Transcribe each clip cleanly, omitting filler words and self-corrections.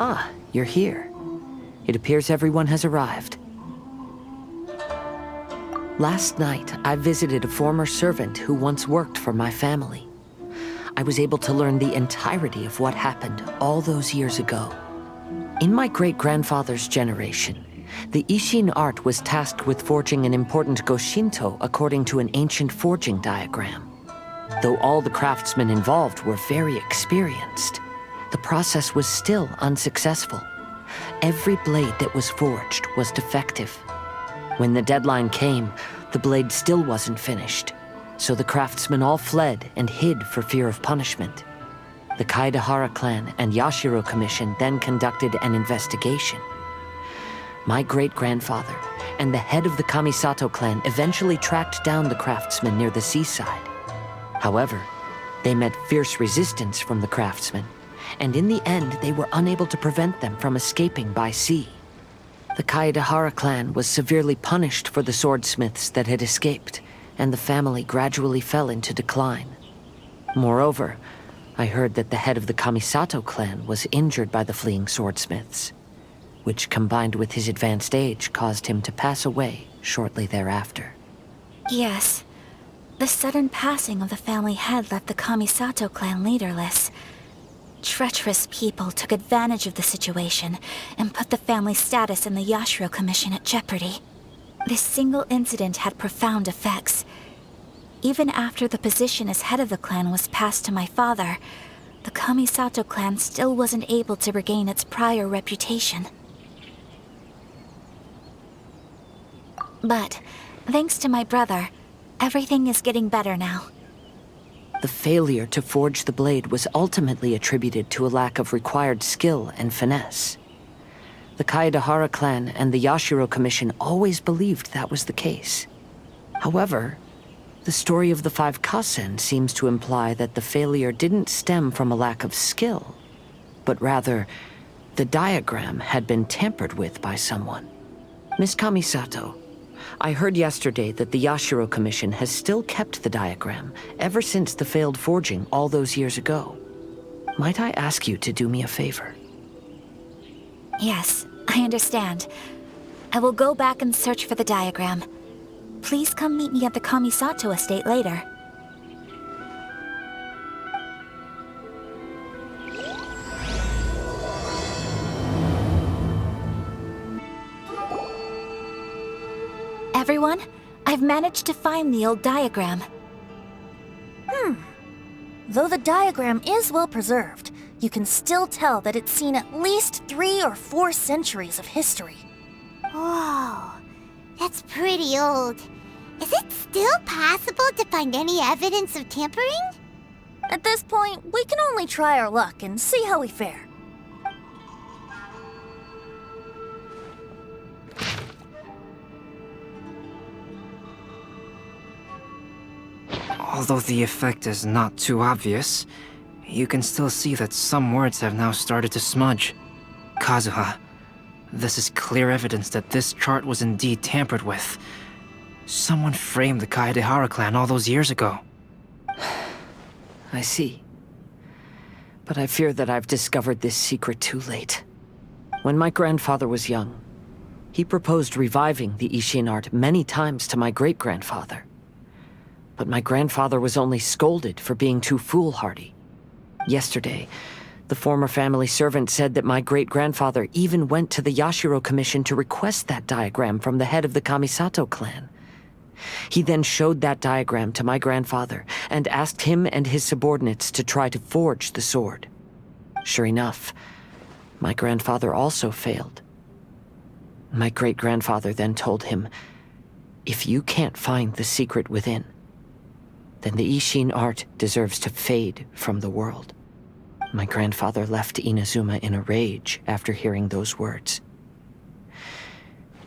Ah, you're here. It appears everyone has arrived. Last night, I visited a former servant who once worked for my family. I was able to learn the entirety of what happened all those years ago. In my great-grandfather's generation, the Ishin art was tasked with forging an important Goshinto according to an ancient forging diagram. Though all the craftsmen involved were very experienced, the process was still unsuccessful. Every blade that was forged was defective. When the deadline came, the blade still wasn't finished, so the craftsmen all fled and hid for fear of punishment. The Kaedahara clan and Yashiro Commission then conducted an investigation. My great-grandfather and the head of the Kamisato clan eventually tracked down the craftsmen near the seaside. However, they met fierce resistance from the craftsmen, and in the end they were unable to prevent them from escaping by sea. The Kaedahara clan was severely punished for the swordsmiths that had escaped, and the family gradually fell into decline. Moreover, I heard that the head of the Kamisato clan was injured by the fleeing swordsmiths, which combined with his advanced age caused him to pass away shortly thereafter. Yes. The sudden passing of the family head left the Kamisato clan leaderless. Treacherous people took advantage of the situation and put the family's status in the Yashiro Commission at jeopardy. This single incident had profound effects. Even after the position as head of the clan was passed to my father, the Kamisato clan still wasn't able to regain its prior reputation. But, thanks to my brother, everything is getting better now. The failure to forge the blade was ultimately attributed to a lack of required skill and finesse. The Kaedahara clan and the Yashiro Commission always believed that was the case. However, the story of the 5 Kasen seems to imply that the failure didn't stem from a lack of skill, but rather, the diagram had been tampered with by someone. Miss Kamisato, I heard yesterday that the Yashiro Commission has still kept the diagram ever since the failed forging all those years ago. Might I ask you to do me a favor? Yes, I understand. I will go back and search for the diagram. Please come meet me at the Kamisato estate later. Everyone, I've managed to find the old diagram. Though the diagram is well preserved, you can still tell that it's seen at least 3 or 4 centuries of history. Whoa, that's pretty old. Is it still possible to find any evidence of tampering? At this point, we can only try our luck and see how we fare. Although the effect is not too obvious, you can still see that some words have now started to smudge. Kazuha, this is clear evidence that this chart was indeed tampered with. Someone framed the Kaedahara clan all those years ago. I see. But I fear that I've discovered this secret too late. When my grandfather was young, he proposed reviving the Ishin art many times to my great-grandfather. But my grandfather was only scolded for being too foolhardy. Yesterday, the former family servant said that my great-grandfather even went to the Yashiro Commission to request that diagram from the head of the Kamisato clan. He then showed that diagram to my grandfather and asked him and his subordinates to try to forge the sword. Sure enough, my grandfather also failed. My great-grandfather then told him, "If you can't find the secret within, then the Ishin art deserves to fade from the world." My grandfather left Inazuma in a rage after hearing those words.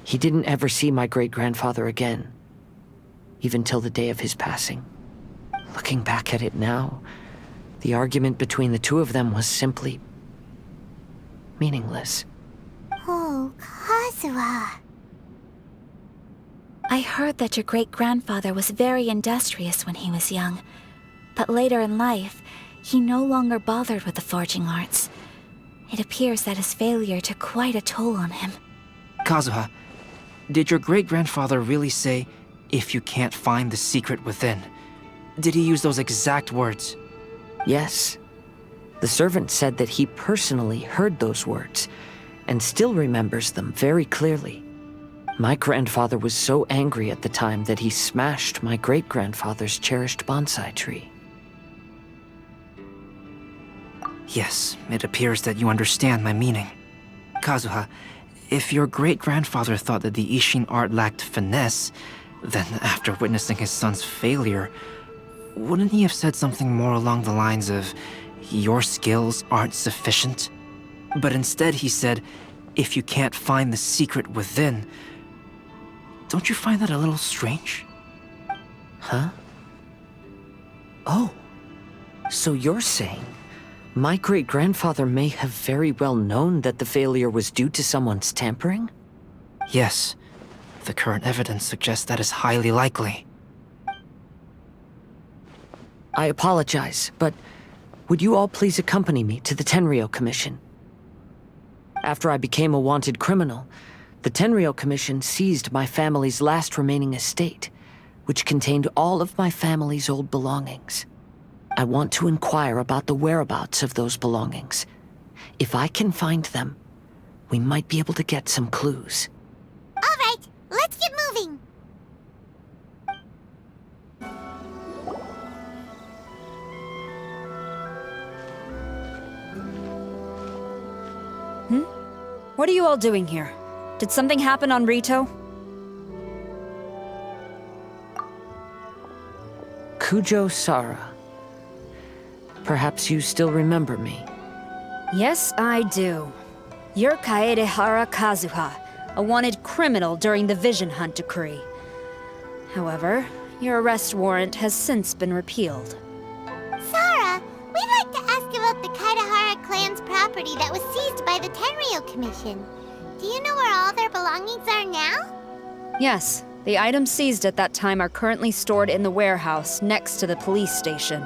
He didn't ever see my great-grandfather again, even till the day of his passing. Looking back at it now, the argument between the two of them was simply meaningless. Oh, Kazuha. I heard that your great-grandfather was very industrious when he was young, but later in life, he no longer bothered with the forging arts. It appears that his failure took quite a toll on him. Kazuha, did your great-grandfather really say, "If you can't find the secret within"? Did he use those exact words? Yes. The servant said that he personally heard those words, and still remembers them very clearly. My grandfather was so angry at the time that he smashed my great-grandfather's cherished bonsai tree. Yes, it appears that you understand my meaning. Kazuha, if your great-grandfather thought that the Ishin art lacked finesse, then after witnessing his son's failure, wouldn't he have said something more along the lines of, "Your skills aren't sufficient"? But instead he said, "If you can't find the secret within." Don't you find that a little strange? Huh? Oh. So you're saying my great-grandfather may have very well known that the failure was due to someone's tampering? Yes. The current evidence suggests that is highly likely. I apologize, but would you all please accompany me to the Tenryou Commission? After I became a wanted criminal, the Tenryou Commission seized my family's last remaining estate, which contained all of my family's old belongings. I want to inquire about the whereabouts of those belongings. If I can find them, we might be able to get some clues. All right, let's get moving. What are you all doing here? Did something happen on Rito? Kujo Sara. Perhaps you still remember me. Yes, I do. You're Kaedehara Kazuha, a wanted criminal during the Vision Hunt decree. However, your arrest warrant has since been repealed. Sarah, we'd like to ask about the Kaedehara clan's property that was seized by the Tenryou Commission. Do you know where all their belongings are now? Yes, the items seized at that time are currently stored in the warehouse next to the police station.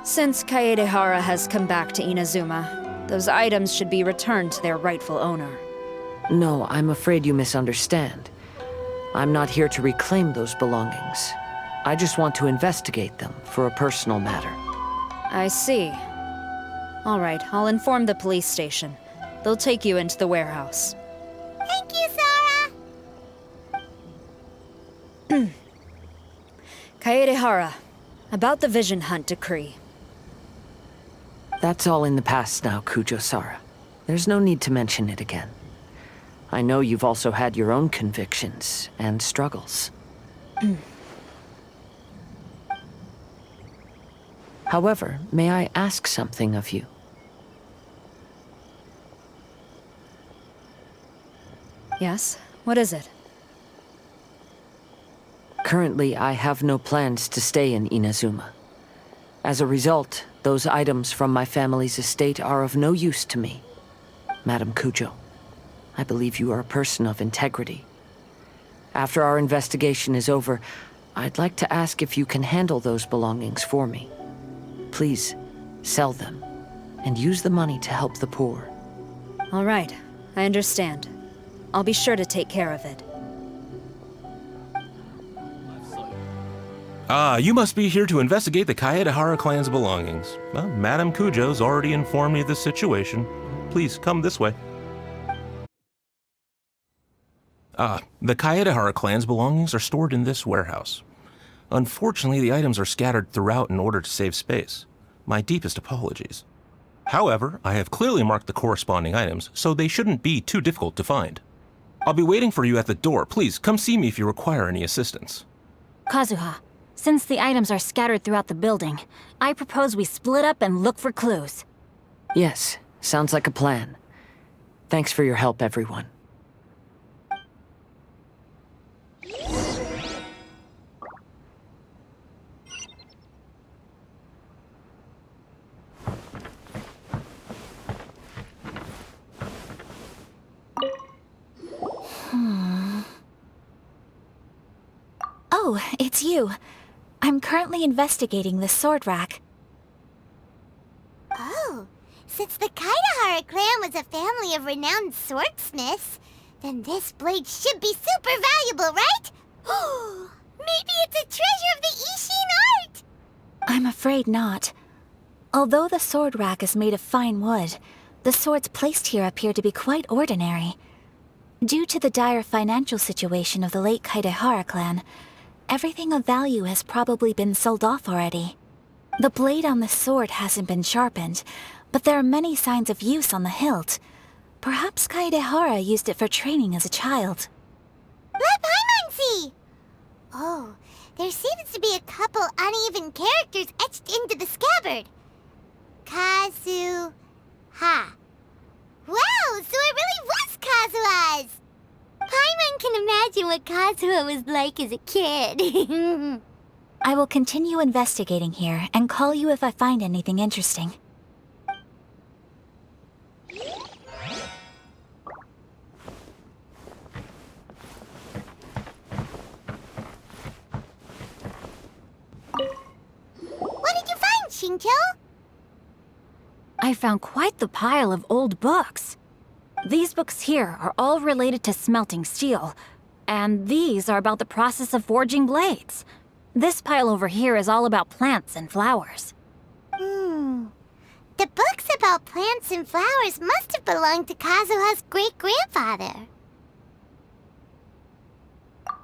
Since Kaedehara has come back to Inazuma, those items should be returned to their rightful owner. No, I'm afraid you misunderstand. I'm not here to reclaim those belongings. I just want to investigate them for a personal matter. I see. All right, I'll inform the police station. They'll take you into the warehouse. Thank you, Sarah! Kaedehara, about the Vision Hunt decree. That's all in the past now, Kujo-Sara. There's no need to mention it again. I know you've also had your own convictions and struggles. However, may I ask something of you? Yes? What is it? Currently, I have no plans to stay in Inazuma. As a result, those items from my family's estate are of no use to me. Madam Kujo, I believe you are a person of integrity. After our investigation is over, I'd like to ask if you can handle those belongings for me. Please, sell them, and use the money to help the poor. All right, I understand. I'll be sure to take care of it. You must be here to investigate the Kaedehara clan's belongings. Well, Madame Kujo's already informed me of the situation. Please, come this way. The Kaedehara clan's belongings are stored in this warehouse. Unfortunately, the items are scattered throughout in order to save space. My deepest apologies. However, I have clearly marked the corresponding items, so they shouldn't be too difficult to find. I'll be waiting for you at the door. Please, come see me if you require any assistance. Kazuha, since the items are scattered throughout the building, I propose we split up and look for clues. Yes, sounds like a plan. Thanks for your help, everyone. Oh, it's you. I'm currently investigating the sword rack. Oh, Since the Kaidahara clan was a family of renowned swordsmiths, then this blade should be super valuable, right? Maybe it's a treasure of the Ishin art! I'm afraid not. Although the sword rack is made of fine wood, the swords placed here appear to be quite ordinary. Due to the dire financial situation of the late Kaidahara clan, everything of value has probably been sold off already. The blade on the sword hasn't been sharpened, but there are many signs of use on the hilt. Perhaps Kaidahara used it for training as a child. Let Paimon see! Oh, there seems to be a couple uneven characters etched into the scabbard. Kazue... Ha. Wow, so it really was Kazuha's! Paimon can imagine what Kazuha was like as a kid. I will continue investigating here and call you if I find anything interesting. What did you find, Shincho? I found quite the pile of old books. These books here are all related to smelting steel, and these are about the process of forging blades. This pile over here is all about plants and flowers. The books about plants and flowers must have belonged to Kazuha's great-grandfather.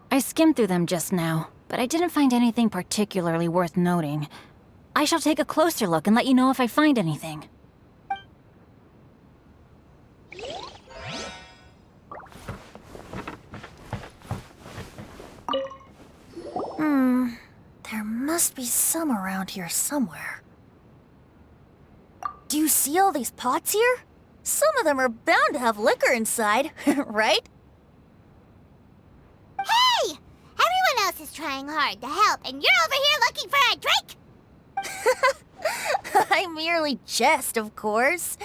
I skimmed through them just now, but I didn't find anything particularly worth noting. I shall take a closer look and let you know if I find anything. There must be some around here somewhere. Do you see all these pots here? Some of them are bound to have liquor inside, right? Hey! Everyone else is trying hard to help, and you're over here looking for a drink? I merely jest, of course.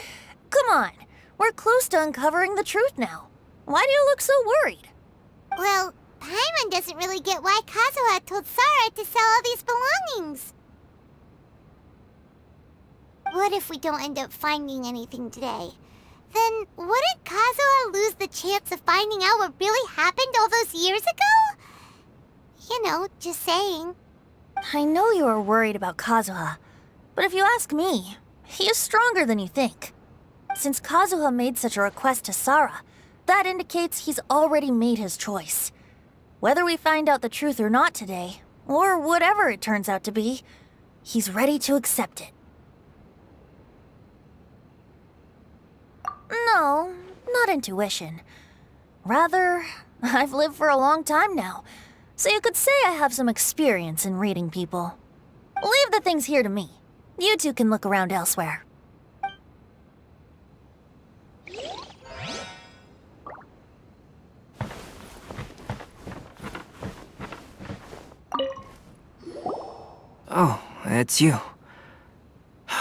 Come on, we're close to uncovering the truth now. Why do you look so worried? Well, Paimon doesn't really get why Kazuha told Sara to sell all these belongings. What if we don't end up finding anything today? Then wouldn't Kazuha lose the chance of finding out what really happened all those years ago? You know, just saying. I know you are worried about Kazuha, but if you ask me, he is stronger than you think. Since Kazuha made such a request to Sara, that indicates he's already made his choice. Whether we find out the truth or not today, or whatever it turns out to be, he's ready to accept it. No, not intuition. Rather, I've lived for a long time now, so you could say I have some experience in reading people. Leave the things here to me. You two can look around elsewhere. Oh, it's you.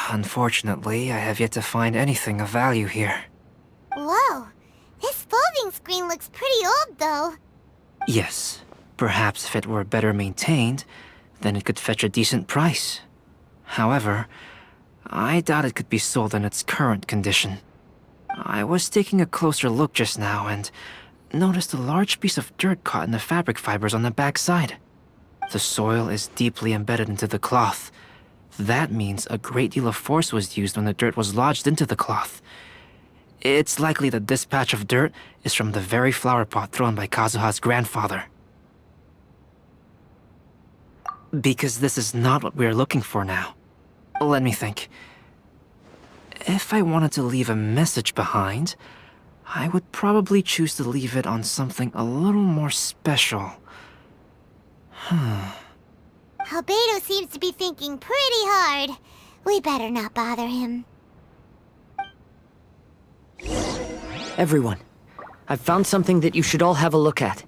Unfortunately, I have yet to find anything of value here. Whoa, this folding screen looks pretty old, though. Yes, perhaps if it were better maintained, then it could fetch a decent price. However, I doubt it could be sold in its current condition. I was taking a closer look just now and noticed a large piece of dirt caught in the fabric fibers on the back side. The soil is deeply embedded into the cloth. That means a great deal of force was used when the dirt was lodged into the cloth. It's likely that this patch of dirt is from the very flower pot thrown by Kazuha's grandfather. Because this is not what we are looking for now. Let me think. If I wanted to leave a message behind, I would probably choose to leave it on something a little more special. Albedo seems to be thinking pretty hard. We better not bother him. Everyone, I've found something that you should all have a look at.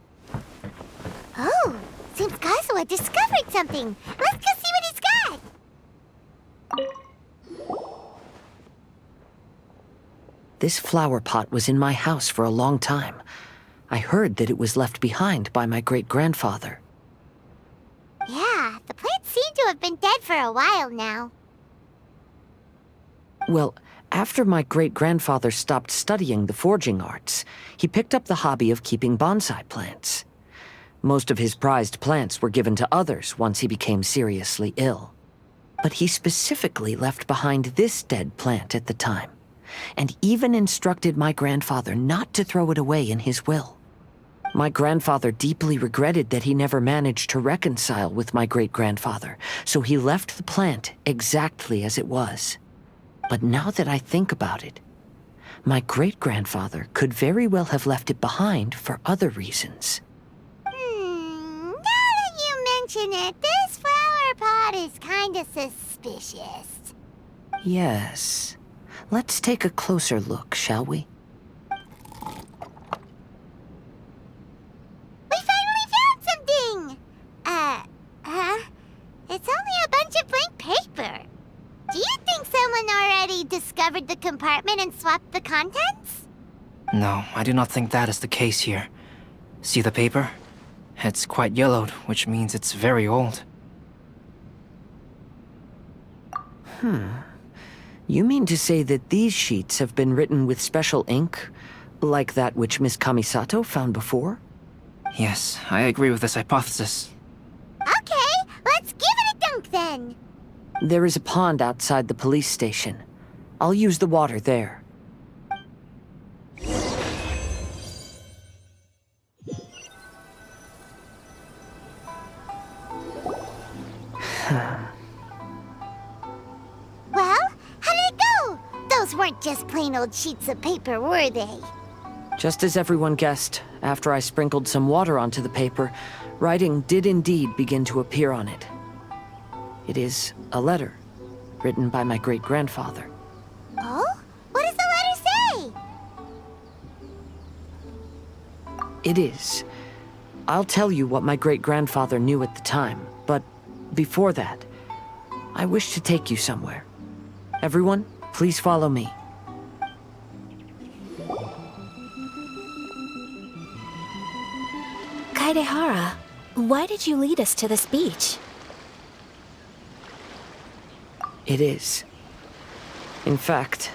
Oh, seems Kazuha discovered something. Let's go see what he's got. This flower pot was in my house for a long time. I heard that it was left behind by my great-grandfather. Yeah, the plants seem to have been dead for a while now. Well, After my great-grandfather stopped studying the forging arts, he picked up the hobby of keeping bonsai plants. Most of his prized plants were given to others once he became seriously ill. But he specifically left behind this dead plant at the time, and even instructed my grandfather not to throw it away in his will. My grandfather deeply regretted that he never managed to reconcile with my great-grandfather, so he left the plant exactly as it was. But now that I think about it, my great-grandfather could very well have left it behind for other reasons. Now that you mention it, this flower pot is kinda suspicious. Yes. Let's take a closer look, shall we? We finally found something! It's only a bunch of blank paper. Do you think someone already discovered the compartment and swapped the contents? No, I do not think that is the case here. See the paper? It's quite yellowed, which means it's very old. You mean to say that these sheets have been written with special ink, like that which Miss Kamisato found before? Yes, I agree with this hypothesis. Okay, let's give it a dunk then. There is a pond outside the police station. I'll use the water there. Well, how did it go? Those weren't just plain old sheets of paper, were they? Just as everyone guessed, after I sprinkled some water onto the paper, writing did indeed begin to appear on it. It is a letter, written by my great-grandfather. Oh? What does the letter say? It is. I'll tell you what my great-grandfather knew at the time, but before that, I wish to take you somewhere. Everyone, please follow me. Kaedehara, why did you lead us to this beach? It is. In fact,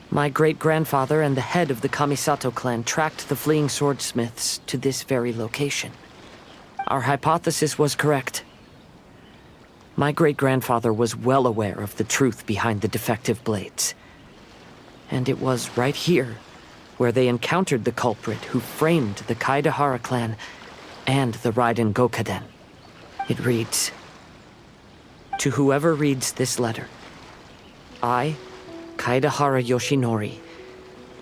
my great-grandfather and the head of the Kamisato clan tracked the fleeing swordsmiths to this very location. Our hypothesis was correct. My great-grandfather was well aware of the truth behind the defective blades. And it was right here where they encountered the culprit who framed the Kaedehara clan and the Raiden Gokaden. It reads, "To whoever reads this letter, I, Kaedehara Yoshinori,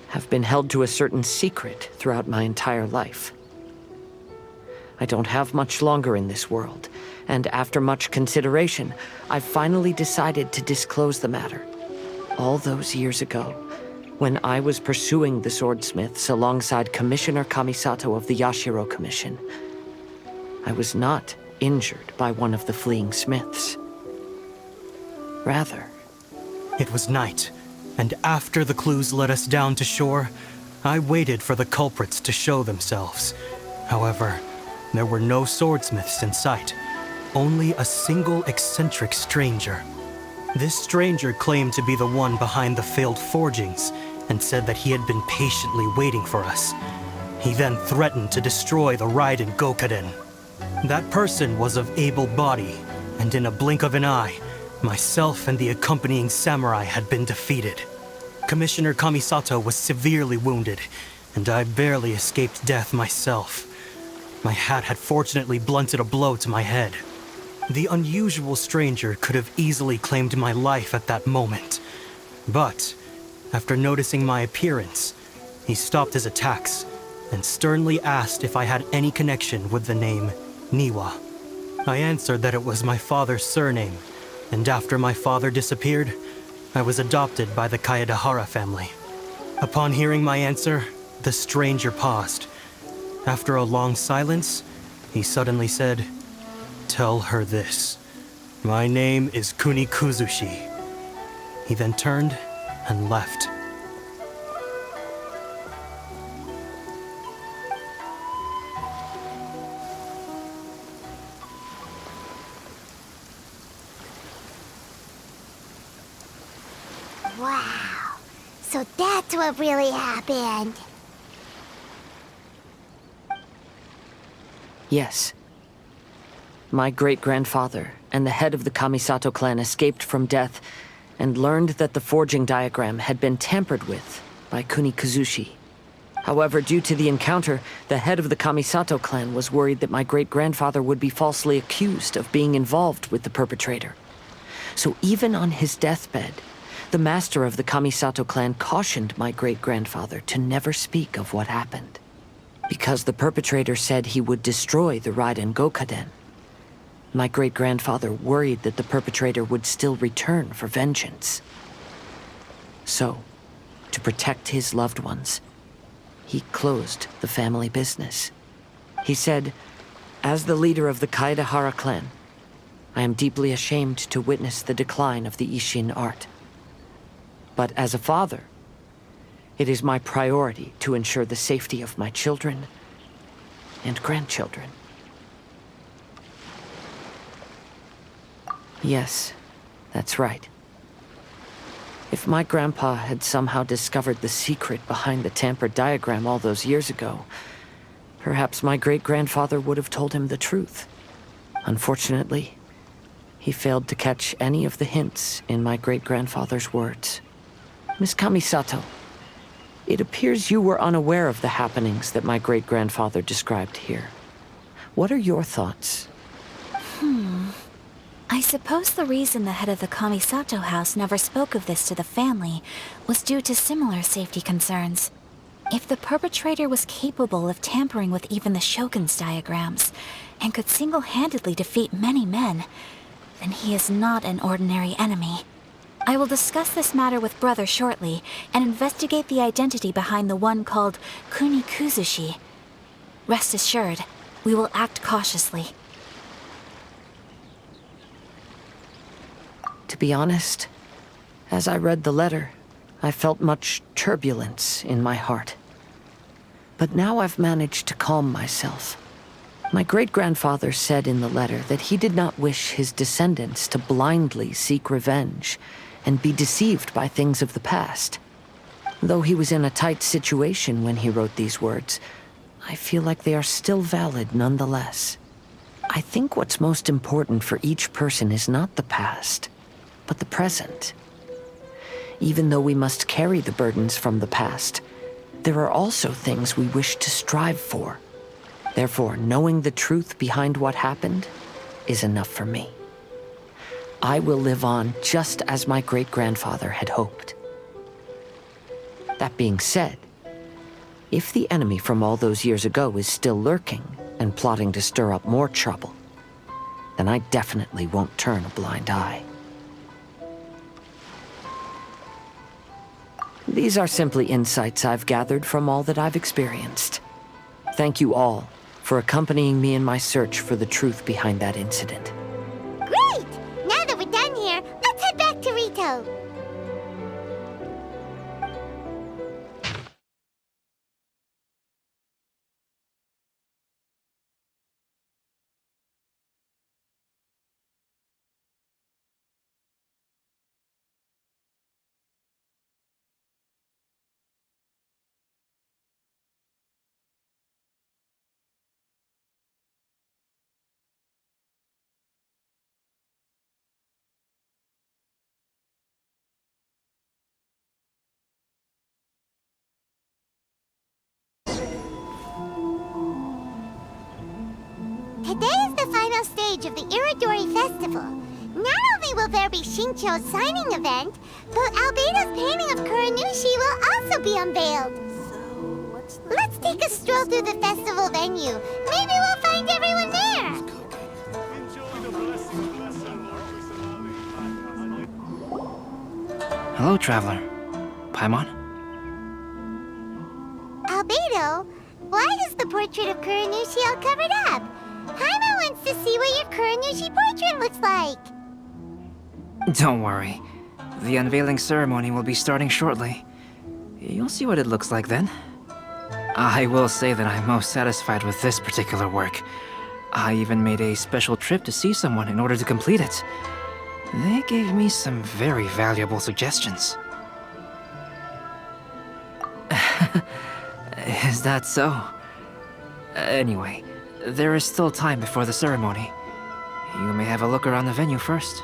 have been held to a certain secret throughout my entire life. I don't have much longer in this world, and after much consideration, I've finally decided to disclose the matter. All those years ago, when I was pursuing the swordsmiths alongside Commissioner Kamisato of the Yashiro Commission, I was not injured by one of the fleeing smiths. Rather, it was night, and after the clues led us down to shore, I waited for the culprits to show themselves. However, there were no swordsmiths in sight, only a single eccentric stranger. This stranger claimed to be the one behind the failed forgings and said that he had been patiently waiting for us. He then threatened to destroy the Raiden Gokaden. That person was of able body, and in a blink of an eye, myself and the accompanying samurai had been defeated. Commissioner Kamisato was severely wounded, and I barely escaped death myself. My hat had fortunately blunted a blow to my head. The unusual stranger could have easily claimed my life at that moment. But, after noticing my appearance, he stopped his attacks and sternly asked if I had any connection with the name Niwa. I answered that it was my father's surname, and after my father disappeared, I was adopted by the Kaedehara family. Upon hearing my answer, the stranger paused. After a long silence, he suddenly said, "Tell her this. My name is Kunikuzushi." He then turned and left. Wow. So that's what really happened. Yes. My great-grandfather and the head of the Kamisato clan escaped from death and learned that the forging diagram had been tampered with by Kunikuzushi. However, due to the encounter, the head of the Kamisato clan was worried that my great-grandfather would be falsely accused of being involved with the perpetrator. So even on his deathbed, the master of the Kamisato clan cautioned my great-grandfather to never speak of what happened. Because the perpetrator said he would destroy the Raiden Gokaden. My great-grandfather worried that the perpetrator would still return for vengeance. So, to protect his loved ones, he closed the family business. He said, "As the leader of the Kaedehara clan, I am deeply ashamed to witness the decline of the Isshin art. But as a father, it is my priority to ensure the safety of my children and grandchildren." Yes, that's right. If my grandpa had somehow discovered the secret behind the tampered diagram all those years ago, perhaps my great-grandfather would have told him the truth. Unfortunately, he failed to catch any of the hints in my great-grandfather's words. Miss Kamisato, it appears you were unaware of the happenings that my great-grandfather described here. What are your thoughts? I suppose the reason the head of the Kamisato house never spoke of this to the family was due to similar safety concerns. If the perpetrator was capable of tampering with even the Shogun's diagrams, and could single-handedly defeat many men, then he is not an ordinary enemy. I will discuss this matter with Brother shortly, and investigate the identity behind the one called Kunikuzushi. Rest assured, we will act cautiously. To be honest, as I read the letter, I felt much turbulence in my heart. But now I've managed to calm myself. My great-grandfather said in the letter that he did not wish his descendants to blindly seek revenge and be deceived by things of the past. Though he was in a tight situation when he wrote these words, I feel like they are still valid nonetheless. I think what's most important for each person is not the past, but the present. Even though we must carry the burdens from the past, there are also things we wish to strive for. Therefore, knowing the truth behind what happened is enough for me. I will live on just as my great-grandfather had hoped. That being said, if the enemy from all those years ago is still lurking and plotting to stir up more trouble, then I definitely won't turn a blind eye. These are simply insights I've gathered from all that I've experienced. Thank you all for accompanying me in my search for the truth behind that incident. Great! Now that we're done here, let's head back to Rito. Today is the final stage of the Iridori Festival. Not only will there be Shincho's signing event, but Albedo's painting of Kuranushi will also be unveiled. Let's take a stroll through the festival venue. Maybe we'll find everyone there. Hello, traveler. Paimon? Albedo, why is the portrait of Kuranushi all covered up? Paimon wants to see what your Kuranushi portrait looks like. Don't worry. The unveiling ceremony will be starting shortly. You'll see what it looks like then. I will say that I'm most satisfied with this particular work. I even made a special trip to see someone in order to complete it. They gave me some very valuable suggestions. Is that so? Anyway, there is still time before the ceremony. You may have a look around the venue first.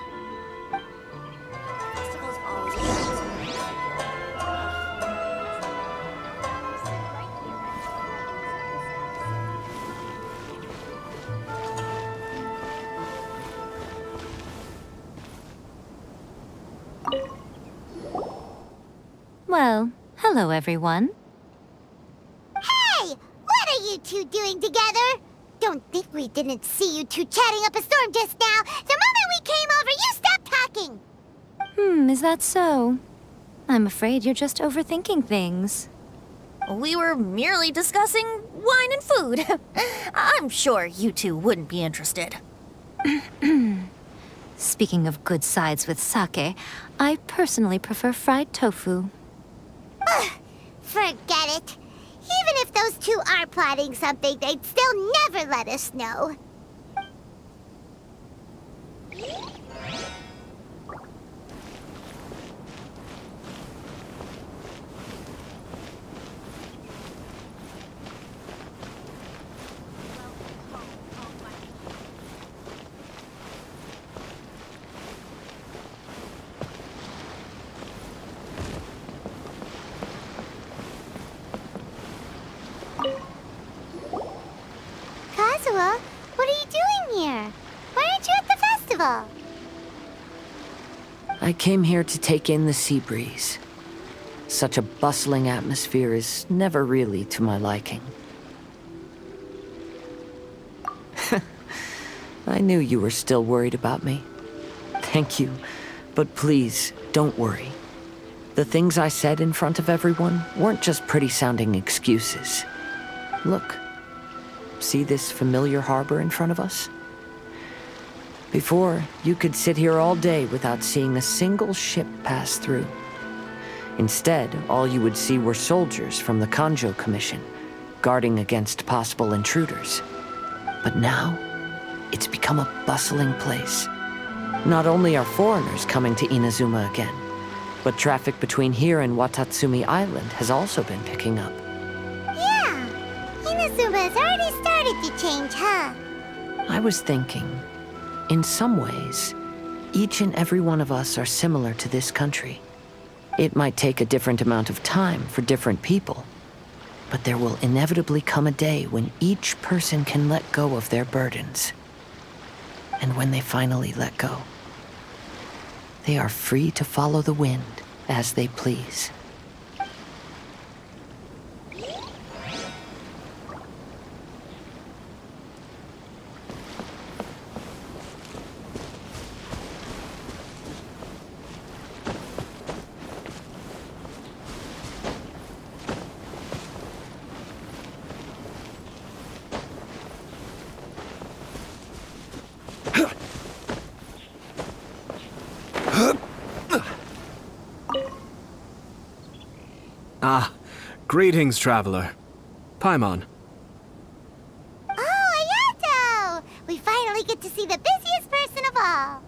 Well, hello everyone. Hey! What are you two doing together? Don't think we didn't see you two chatting up a storm just now. The moment we came over, you stopped talking! Is that so? I'm afraid you're just overthinking things. We were merely discussing wine and food. I'm sure you two wouldn't be interested. Speaking of good sides with sake, I personally prefer fried tofu. Forget it. Even if those two are plotting something, they'd still never let us know. Kazuha, what are you doing here? Why aren't you at the festival? I came here to take in the sea breeze. Such a bustling atmosphere is never really to my liking. I knew you were still worried about me. Thank you, but please, don't worry. The things I said in front of everyone weren't just pretty-sounding excuses. Look. See this familiar harbor in front of us? Before, you could sit here all day without seeing a single ship pass through. Instead, all you would see were soldiers from the Kanjo Commission, guarding against possible intruders. But now, it's become a bustling place. Not only are foreigners coming to Inazuma again, but traffic between here and Watatsumi Island has also been picking up. Yeah, Inazuma's already started to change, huh? I was thinking, in some ways, each and every one of us are similar to this country. It might take a different amount of time for different people, but there will inevitably come a day when each person can let go of their burdens. And when they finally let go, they are free to follow the wind as they please. Greetings, traveler. Paimon. Oh, Ayato! We finally get to see the busiest person of all.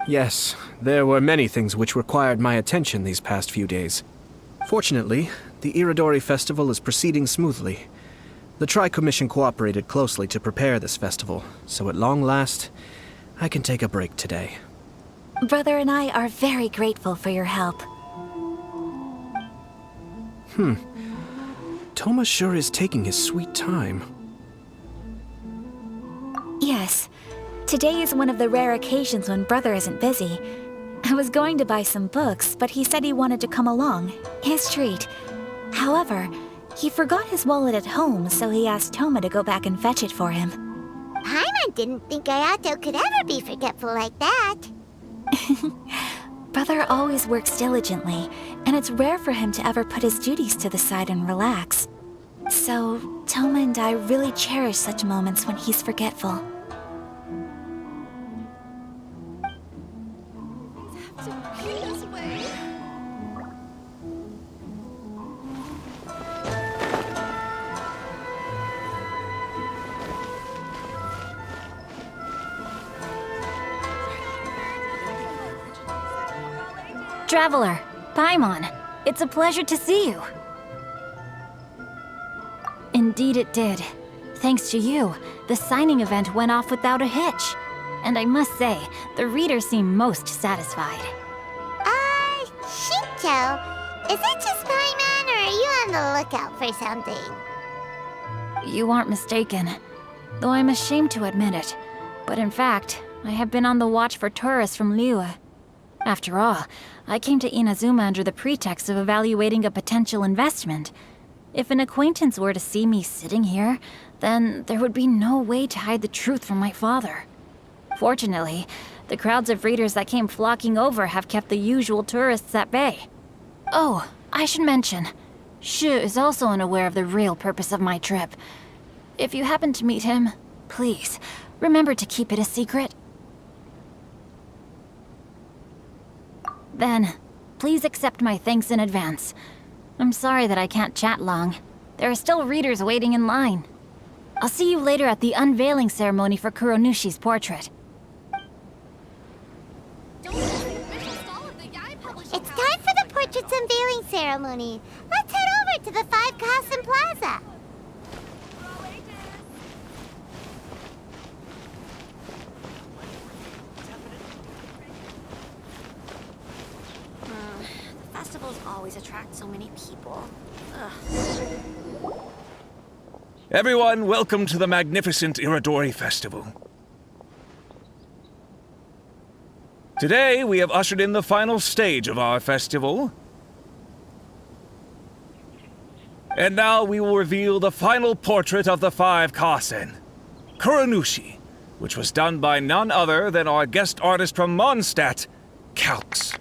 Yes, there were many things which required my attention these past few days. Fortunately, the Iridori festival is proceeding smoothly. The Tri-Commission cooperated closely to prepare this festival, so at long last, I can take a break today. Brother and I are very grateful for your help. Toma sure is taking his sweet time. Yes. Today is one of the rare occasions when Brother isn't busy. I was going to buy some books, but he said he wanted to come along. His treat. However, he forgot his wallet at home, so he asked Toma to go back and fetch it for him. Paimon didn't think Ayato could ever be forgetful like that. Brother always works diligently, and it's rare for him to ever put his duties to the side and relax. So, Toma and I really cherish such moments when he's forgetful. Traveler, Paimon, it's a pleasure to see you. Indeed it did. Thanks to you, the signing event went off without a hitch. And I must say, the readers seem most satisfied. Shincho, is that just Paimon, or are you on the lookout for something? You aren't mistaken, though I'm ashamed to admit it. But in fact, I have been on the watch for tourists from Liyue. After all, I came to Inazuma under the pretext of evaluating a potential investment. If an acquaintance were to see me sitting here, then there would be no way to hide the truth from my father. Fortunately, the crowds of readers that came flocking over have kept the usual tourists at bay. Oh, I should mention, Shu is also unaware of the real purpose of my trip. If you happen to meet him, please, remember to keep it a secret. Then, please accept my thanks in advance. I'm sorry that I can't chat long. There are still readers waiting in line. I'll see you later at the unveiling ceremony for Kuronushi's portrait. It's time for the portrait's unveiling ceremony. Let's head over to the Five Kasen Plaza. The festivals always attract so many people. Everyone, welcome to the magnificent Iridori Festival. Today, we have ushered in the final stage of our festival. And now we will reveal the final portrait of the Five Kasen, Kuronushi, which was done by none other than our guest artist from Mondstadt, Calx.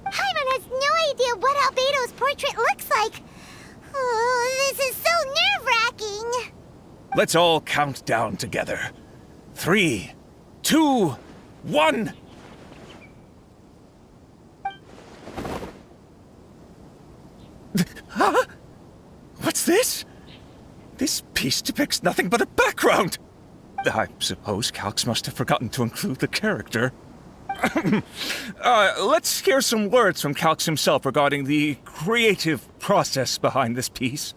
Paimon has no idea what Albedo's portrait looks like. Oh, this is so nerve-wracking. Let's all count down together. 3, 2, 1. Huh? What's this? This piece depicts nothing but a background. I suppose Calx must have forgotten to include the character. Let's hear some words from Calx himself regarding the creative process behind this piece.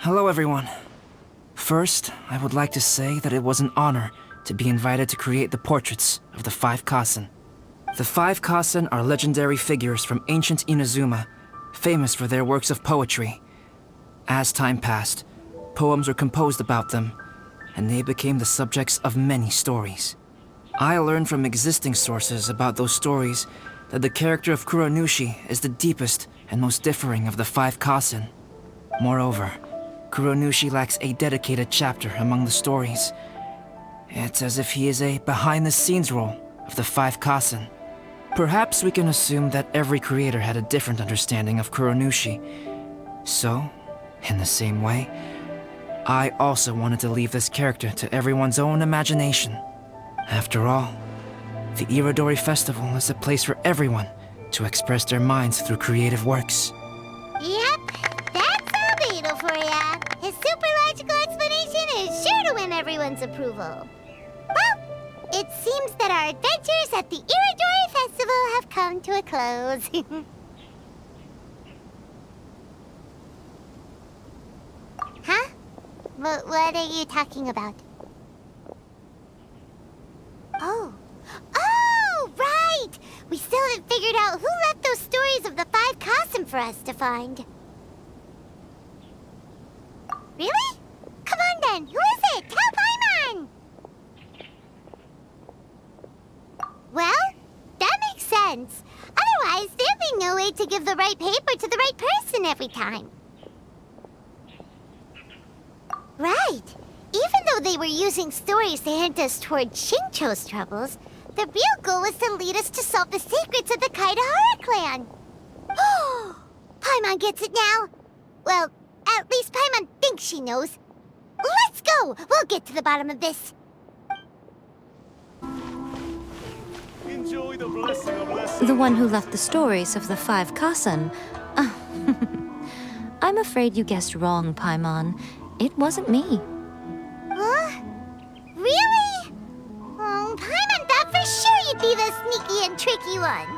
Hello, everyone. First, I would like to say that it was an honor to be invited to create the portraits of the Five Kasen. The Five Kasen are legendary figures from ancient Inazuma, famous for their works of poetry. As time passed, poems were composed about them, and they became the subjects of many stories. I learned from existing sources about those stories that the character of Kuronushi is the deepest and most differing of the Five Kasen. Moreover, Kuronushi lacks a dedicated chapter among the stories. It's as if he is a behind-the-scenes role of the Five Kasen. Perhaps we can assume that every creator had a different understanding of Kuronushi. So, in the same way, I also wanted to leave this character to everyone's own imagination. After all, the Iridori Festival is a place for everyone to express their minds through creative works. Yep, that's Albedo for ya. His super logical explanation is sure to win everyone's approval. Well, it seems that our adventures at the Iridori Festival have come to a close. Huh? What are you talking about? Oh, right! We still haven't figured out who left those stories of the Five Kasen for us to find. Really? Come on then, who is it? Tell Paimon! Well, that makes sense. Otherwise, there'd be no way to give the right paper to the right person every time. Right. Even though they were using stories to hint us toward Shincho's troubles, the real goal was to lead us to solve the secrets of the Kaedehara clan. Oh, Paimon gets it now. Well, at least Paimon thinks she knows. Let's go! We'll get to the bottom of this. Enjoy the blessing of The one who left the stories of the Five Kasen. I'm afraid you guessed wrong, Paimon. It wasn't me. Huh? Really? Oh, Paimon thought for sure you'd be the sneaky and tricky one.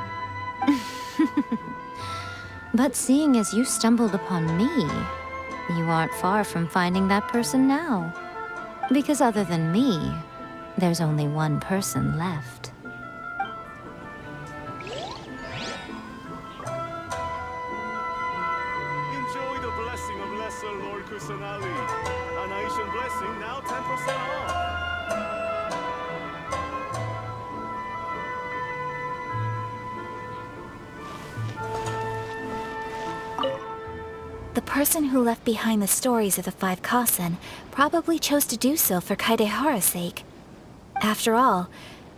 But seeing as you stumbled upon me, you aren't far from finding that person now. Because other than me, there's only one person left. Enjoy the blessing of Lesser Lord Kusanali. A nation blessing now 10% off. The person who left behind the stories of the Five Kasen probably chose to do so for Kaedehara's sake. After all,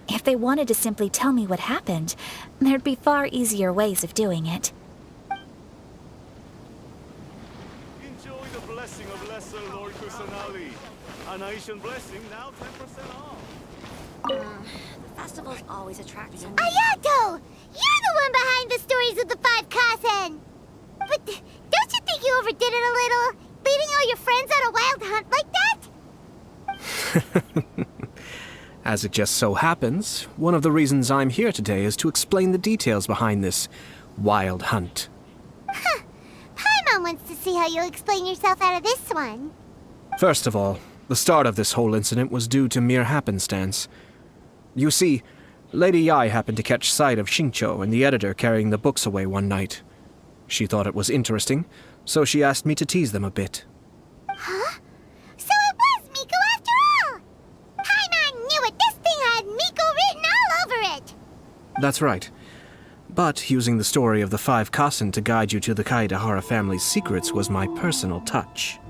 if they wanted to simply tell me what happened, there'd be far easier ways of doing it. Enjoy the blessing of Lesser Lord Kusanali. A nation blessing now 10% off. The festival's always attracting so many... Ayato! You're the one behind the stories of the Five Kasen! But don't you think you overdid it a little? Leading all your friends on a wild hunt like that? As it just so happens, one of the reasons I'm here today is to explain the details behind this wild hunt. Huh. Paimon wants to see how you'll explain yourself out of this one. First of all, the start of this whole incident was due to mere happenstance. You see, Lady Yai happened to catch sight of Shincho and the editor carrying the books away one night. She thought it was interesting, so she asked me to tease them a bit. Huh? So it was Miko after all! Paimon knew it! This thing had Miko written all over it! That's right. But using the story of the Five Kasen to guide you to the Kaedehara family's secrets was my personal touch.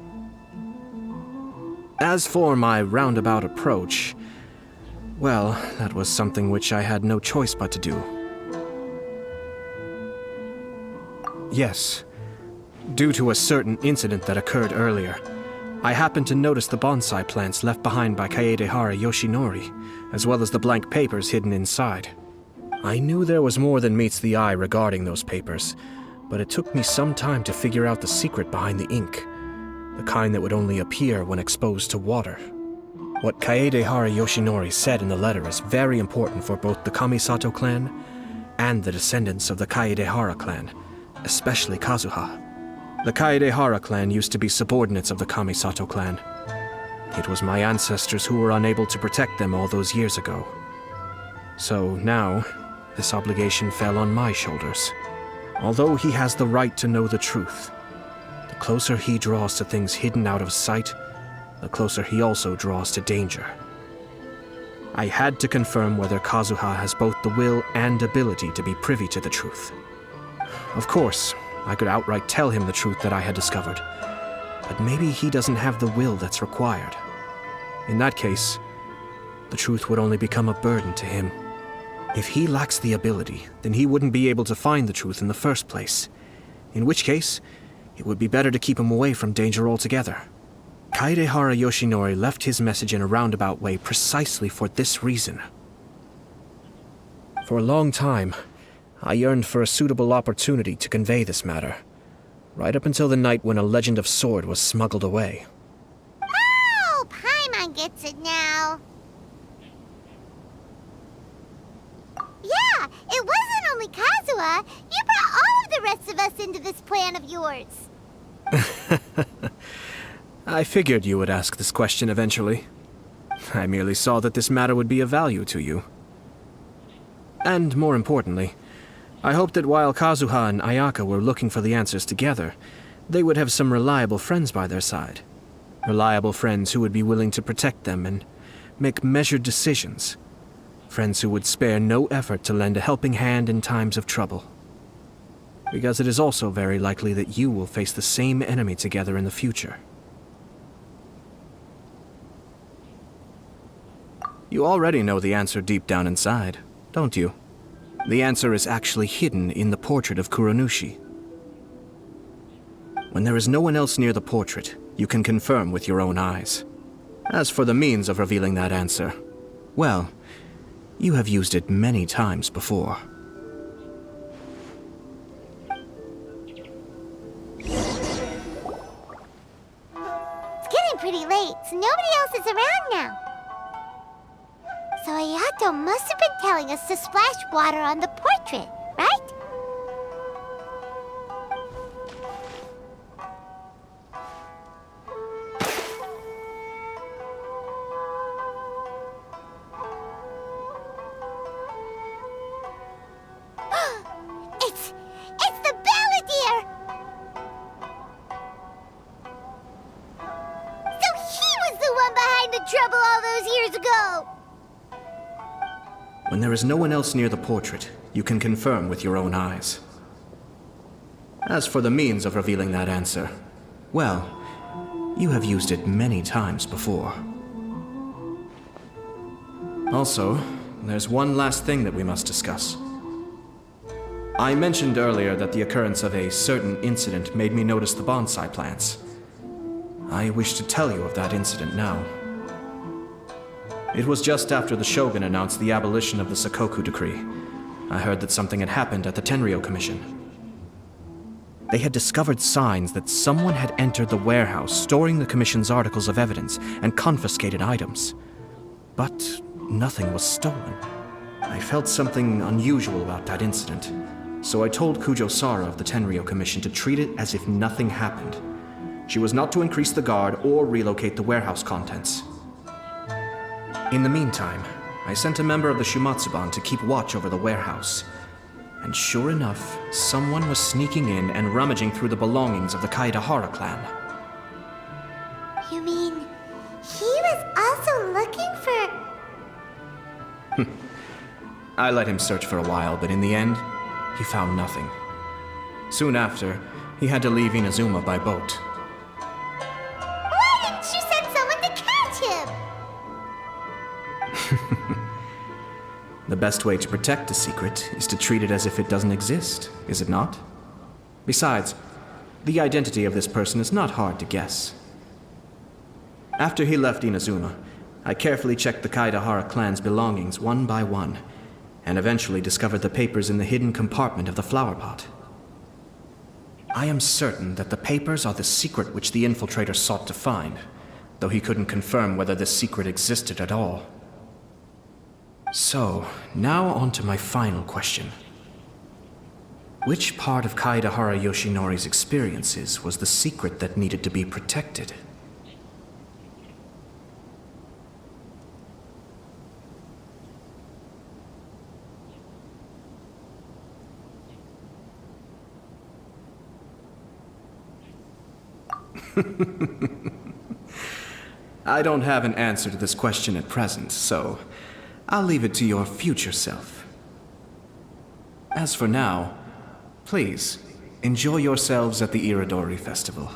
As for my roundabout approach, well, that was something which I had no choice but to do. Yes. Due to a certain incident that occurred earlier, I happened to notice the bonsai plants left behind by Kaedehara Yoshinori, as well as the blank papers hidden inside. I knew there was more than meets the eye regarding those papers, but it took me some time to figure out the secret behind the ink, the kind that would only appear when exposed to water. What Kaedehara Yoshinori said in the letter is very important for both the Kamisato clan and the descendants of the Kaedehara clan, especially Kazuha. The Kaedehara clan used to be subordinates of the Kamisato clan. It was my ancestors who were unable to protect them all those years ago. So now, this obligation fell on my shoulders. Although he has the right to know the truth, the closer he draws to things hidden out of sight, the closer he also draws to danger. I had to confirm whether Kazuha has both the will and ability to be privy to the truth. Of course, I could outright tell him the truth that I had discovered, but maybe he doesn't have the will that's required. In that case, the truth would only become a burden to him. If he lacks the ability, then he wouldn't be able to find the truth in the first place, in which case, it would be better to keep him away from danger altogether. Kaedehara Yoshinori left his message in a roundabout way precisely for this reason. For a long time, I yearned for a suitable opportunity to convey this matter, right up until the night when a legend of sword was smuggled away. Oh, Paimon gets it now. Yeah, it wasn't only Kazuha. You brought all of the rest of us into this plan of yours. I figured you would ask this question eventually. I merely saw that this matter would be of value to you. And more importantly, I hoped that while Kazuha and Ayaka were looking for the answers together, they would have some reliable friends by their side. Reliable friends who would be willing to protect them and make measured decisions. Friends who would spare no effort to lend a helping hand in times of trouble. Because it is also very likely that you will face the same enemy together in the future. You already know the answer deep down inside, don't you? The answer is actually hidden in the portrait of Kuronushi. When there is no one else near the portrait, you can confirm with your own eyes. As for the means of revealing that answer, well, you have used it many times before. It's getting pretty late, so nobody else is around now. So Ayato must have been telling us to splash water on the portrait, right? trouble all those years ago? When there is no one else near the portrait, you can confirm with your own eyes. As for the means of revealing that answer, well, you have used it many times before. Also, there's one last thing that we must discuss. I mentioned earlier that the occurrence of a certain incident made me notice the bonsai plants. I wish to tell you of that incident now. It was just after the Shogun announced the abolition of the Sakoku decree. I heard that something had happened at the Tenryou Commission. They had discovered signs that someone had entered the warehouse storing the Commission's articles of evidence and confiscated items. But nothing was stolen. I felt something unusual about that incident, so I told Kujo-Sara of the Tenryou Commission to treat it as if nothing happened. She was not to increase the guard or relocate the warehouse contents. In the meantime, I sent a member of the Shumatsuban to keep watch over the warehouse. And sure enough, someone was sneaking in and rummaging through the belongings of the Kaedahara clan. You mean, he was also looking for... I let him search for a while, but in the end, he found nothing. Soon after, he had to leave Inazuma by boat. Why didn't you send someone to catch him? The best way to protect a secret is to treat it as if it doesn't exist, is it not? Besides, the identity of this person is not hard to guess. After he left Inazuma, I carefully checked the Kaedahara clan's belongings one by one, and eventually discovered the papers in the hidden compartment of the flower pot. I am certain that the papers are the secret which the infiltrator sought to find, though he couldn't confirm whether this secret existed at all. So, now on to my final question. Which part of Kaedahara Yoshinori's experiences was the secret that needed to be protected? I don't have an answer to this question at present, so I'll leave it to your future self. As for now, please, enjoy yourselves at the Iridori Festival.